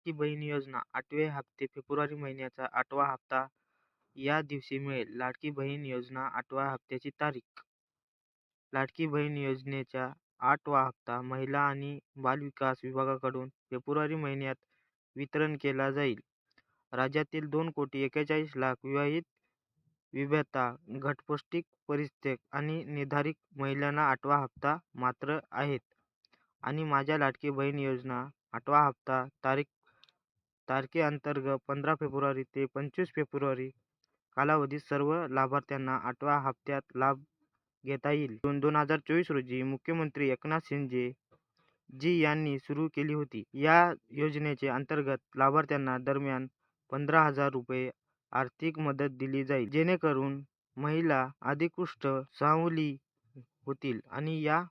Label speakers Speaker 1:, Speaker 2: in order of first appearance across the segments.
Speaker 1: लाडकी बहीण योजना 8वे हप्ते फेब्रुवारी महिन्याचा 8वा हप्ता या दिवशी मिळेल. लाडकी बहीण योजना 8व्या हप्त्याची तारीख. लाडकी बहीण योजनेचा 8वा हप्ता महिला आणि बालविकास विभागाकडून फेब्रुवारी महिन्यात वितरण केला जाईल. राज्यातील 2,41,00,000 विवाहित, विधवा, घटस्फोटित परिस्थितीत आणि निर्धनिक महिलांना 8वा हप्ता मात्र आहेत. आणि माझ्या लाडकी बहीण योजना 8वा हप्ता तारखेअंतर्गत 15 फेब्रुवारी ते 25 फेब्रुवारी कालावधीत सर्व लाभार्थ्यांना 8व्या हप्त्यात लाभ घेता येईल. जून 2024 रोजी मुख्यमंत्री एकनाथ शिंदे जी यांनी सुरू केली होती. या योजनेचे अंतर्गत लाभार्थ्यांना दरम्यान 15,000 रुपये आर्थिक मदत दिली जाईल, जेणेकरून महिला अधिकृत स्वावलंबी होतील आणि या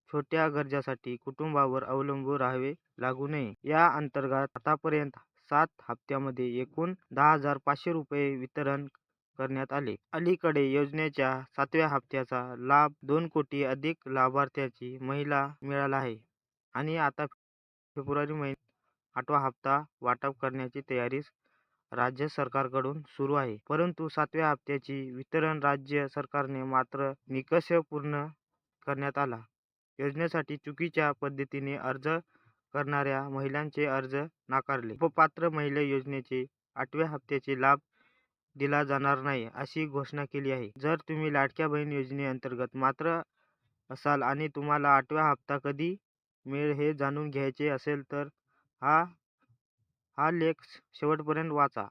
Speaker 1: छोट्या गरजांसाठी कुटुंबावर अवलंबून राहावे लागू नये. या अंतर्गत आतापर्यंत 7 हप्त्यांमध्ये एकूण 10,500 रुपये वितरण करण्यात आले. अलीकडे योजनेच्या 7व्या हप्त्याचा लाभ 2 कोटी अधिक लाभार्थ्यांना महिला मिळाला आहे आणि आता फेब्रुवारी महिन्यात 8वा हप्ता वाटप करण्याची तयारी राज्य सरकारकडून सुरू आहे. परंतु 7व्या हप्त्याचे वितरण राज्य सरकारने मात्र निकष पूर्ण करण्यात आला. योजनेसाठी चुकीच्या पद्धतीने अर्ज करणाऱ्या महिलांचे अर्ज नाकारले. अपात्र महिला योजनेचे 8व्या हप्त्याचा लाभ दिला जाणार नाही अशी घोषणा केली आहे. जर तुम्ही लाडक्या बहीण योजनेअंतर्गत पात्र असाल आणि तुम्हाला 8वा हप्ता कधी मिळेल हे जाणून घ्यायचे असेल तर हा लेख शेवटपर्यंत वाचा.